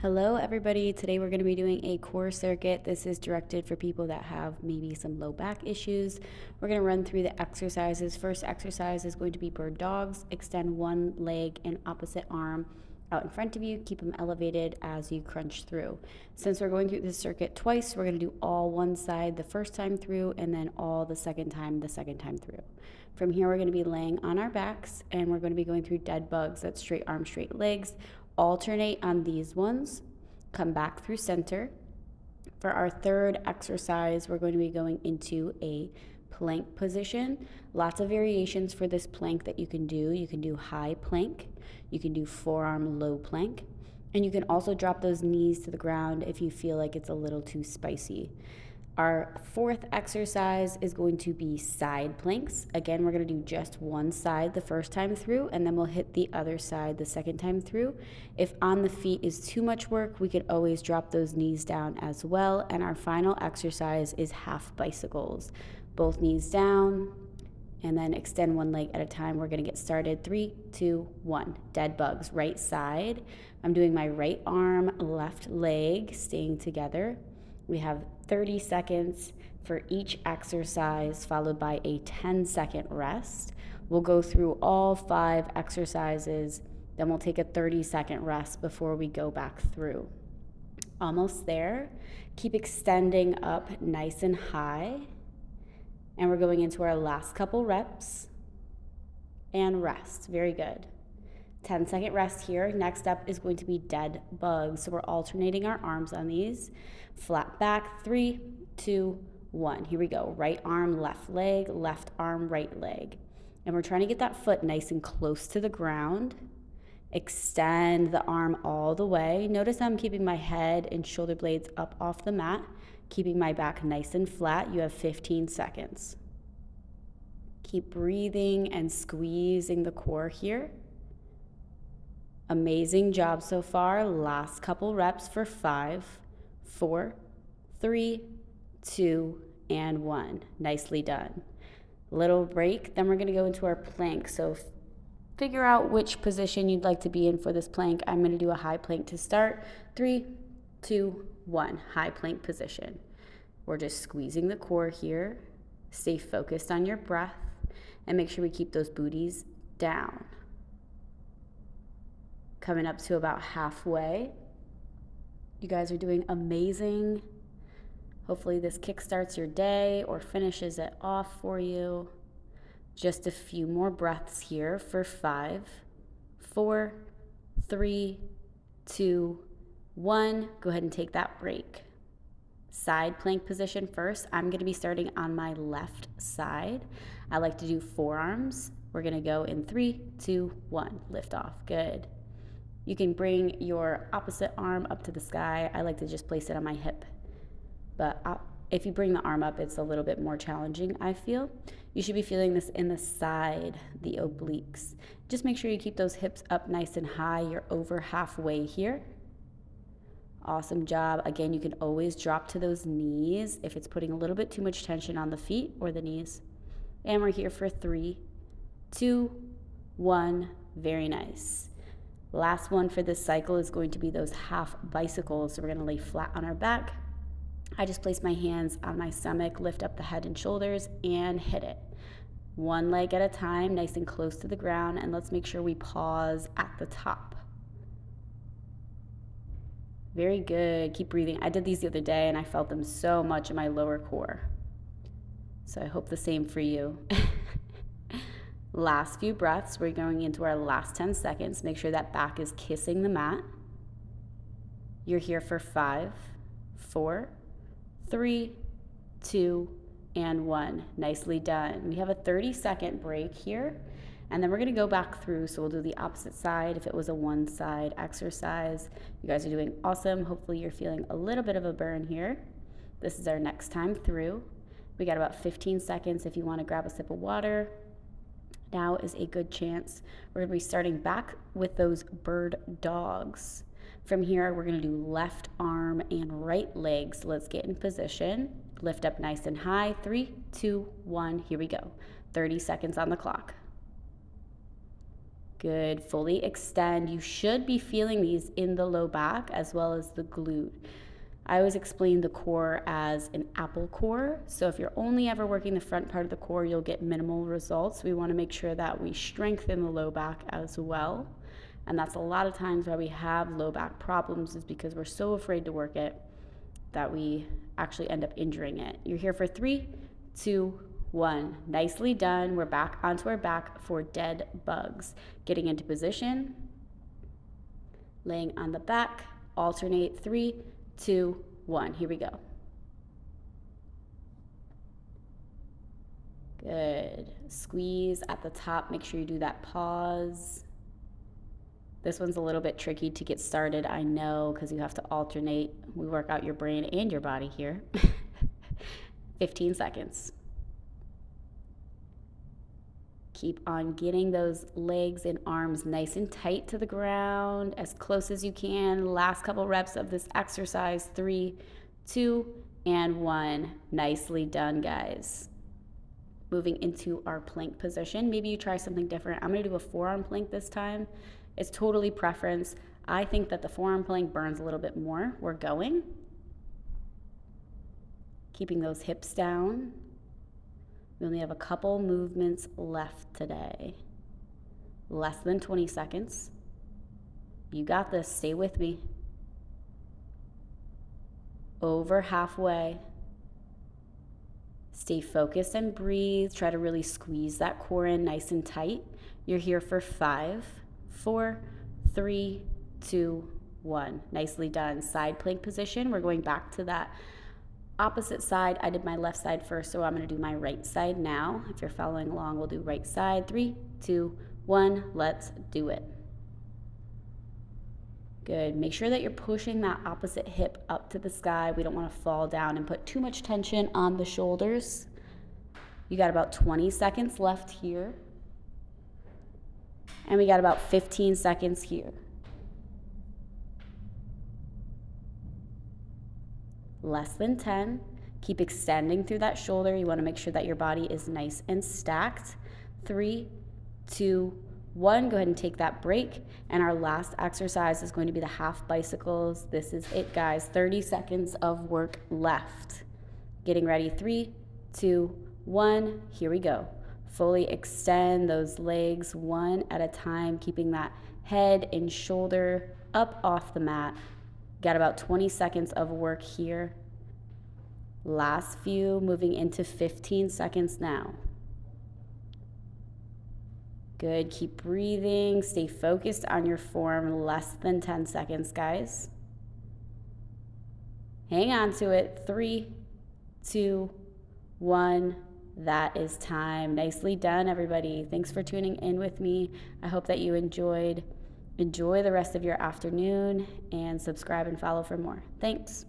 Hello everybody, today we're going to be doing a core circuit. This is directed for people that have maybe some low back issues. We're going to run through the exercises. First exercise is going to be bird dogs. Extend one leg and opposite arm out in front of you. Keep them elevated as you crunch through. Since we're going through this circuit twice, we're going to do all one side the first time through and then all the second time through. From here, we're going to be laying on our backs and we're going to be going through dead bugs. That's straight arm, straight legs. Alternate on these ones, come back through center. For our third exercise, we're going to be going into a plank position. Lots of variations for this plank that you can do. You can do high plank, you can do forearm low plank, and you can also drop those knees to the ground if you feel like it's a little too spicy. Our fourth exercise is going to be side planks. Again, we're going to do just one side the first time through, and then we'll hit the other side the second time through. If on the feet is too much work, we could always drop those knees down as well. And our final exercise is half bicycles. Both knees down, and then extend one leg at a time. We're going to get started. 3, 2, 1. Dead bugs, right side. I'm doing my right arm, left leg, staying together. We have 30 seconds for each exercise, followed by a 10-second rest. We'll go through all 5 exercises, then we'll take a 30-second rest before we go back through. Almost there. Keep extending up nice and high. And we're going into our last couple reps. And rest. Very good. 10-second rest here. Next up is going to be dead bugs. So we're alternating our arms on these. Flat back, 3, 2, 1. Here we go. Right arm, left leg, left arm, right leg. And we're trying to get that foot nice and close to the ground. Extend the arm all the way. Notice I'm keeping my head and shoulder blades up off the mat, keeping my back nice and flat. You have 15 seconds. Keep breathing and squeezing the core here. Amazing job so far. Last couple reps for 5, 4, 3, 2, and 1. Nicely done. Little break, then we're going to go into our plank. So figure out which position you'd like to be in for this plank. I'm going to do a high plank to start. 3, 2, 1. High plank position. We're just squeezing the core here. Stay focused on your breath and make sure we keep those booties down. Coming up to about halfway. You guys are doing amazing. Hopefully this kickstarts your day or finishes it off for you. Just a few more breaths here for 5, 4, 3, 2, 1. Go ahead and take that break. Side plank position first. I'm going to be starting on my left side. I like to do forearms. We're going to go in 3, 2, 1. Lift off. Good. You can bring your opposite arm up to the sky. I like to just place it on my hip. But if you bring the arm up, it's a little bit more challenging, I feel. You should be feeling this in the side, the obliques. Just make sure you keep those hips up nice and high. You're over halfway here. Awesome job. Again, you can always drop to those knees if it's putting a little bit too much tension on the feet or the knees. And we're here for 3, 2, 1. Very nice. Last one for this cycle is going to be those half bicycles. So we're going to lay flat on our back. I just place my hands on my stomach, lift up the head and shoulders, and hit it. One leg at a time, nice and close to the ground, and let's make sure we pause at the top. Very good. Keep breathing. I did these the other day, and I felt them so much in my lower core. So I hope the same for you. Last few breaths. We're going into our last 10 seconds. Make sure that back is kissing the mat. You're here for 5, 4, 3, 2, and 1. Nicely done. We have a 30-second break here, and then we're going to go back through. So we'll do the opposite side if it was a one-side exercise. You guys are doing awesome. Hopefully you're feeling a little bit of a burn here. This is our next time through. We got about 15 seconds if you want to grab a sip of water. Now is a good chance. We're going to be starting back with those bird dogs. From here, we're going to do left arm and right leg. So let's get in position. Lift up nice and high. 3, 2, 1. Here we go. 30 seconds on the clock. Good. Fully extend. You should be feeling these in the low back as well as the glute. I always explain the core as an apple core. So if you're only ever working the front part of the core, you'll get minimal results. We want to make sure that we strengthen the low back as well. And that's a lot of times why we have low back problems, is because we're so afraid to work it that we actually end up injuring it. You're here for 3, 2, 1. Nicely done. We're back onto our back for dead bugs. Getting into position, laying on the back, alternate. 3, 2, 1. Here we go. Good. Squeeze at the top. Make sure you do that pause. This one's a little bit tricky to get started, I know, because you have to alternate. We work out your brain and your body here. 15 seconds. Keep on getting those legs and arms nice and tight to the ground, as close as you can. Last couple reps of this exercise. 3, 2, and 1. Nicely done, guys. Moving into our plank position. Maybe you try something different. I'm going to do a forearm plank this time. It's totally preference. I think that the forearm plank burns a little bit more. We're going. Keeping those hips down. We only have a couple movements left today. Less than 20 seconds. You got this. Stay with me. Over halfway. Stay focused and breathe. Try to really squeeze that core in nice and tight. You're here for 5, 4, 3, 2, 1. Nicely done. Side plank position. We're going back to that opposite side. I did my left side first, so I'm going to do my right side now. If you're following along, we'll do right side. 3, 2, 1. Let's do it. Good. Make sure that you're pushing that opposite hip up to the sky. We don't want to fall down and put too much tension on the shoulders. You got about 20 seconds left here. And we got about 15 seconds here. Less than 10. Keep extending through that shoulder. You want to make sure that your body is nice and stacked. 3, 2, 1. Go ahead and take that break. And our last exercise is going to be the half bicycles. This is it, guys. 30 seconds of work left. Getting ready. 3, 2, 1. Here we go. Fully extend those legs one at a time, keeping that head and shoulder up off the mat. Got about 20 seconds of work here. Last few, moving into 15 seconds now. Good. Keep breathing. Stay focused on your form. Less than 10 seconds, guys. Hang on to it. 3, 2, 1. That is time. Nicely done, everybody. Thanks for tuning in with me. I hope that you enjoyed. Enjoy the rest of your afternoon, and subscribe and follow for more. Thanks.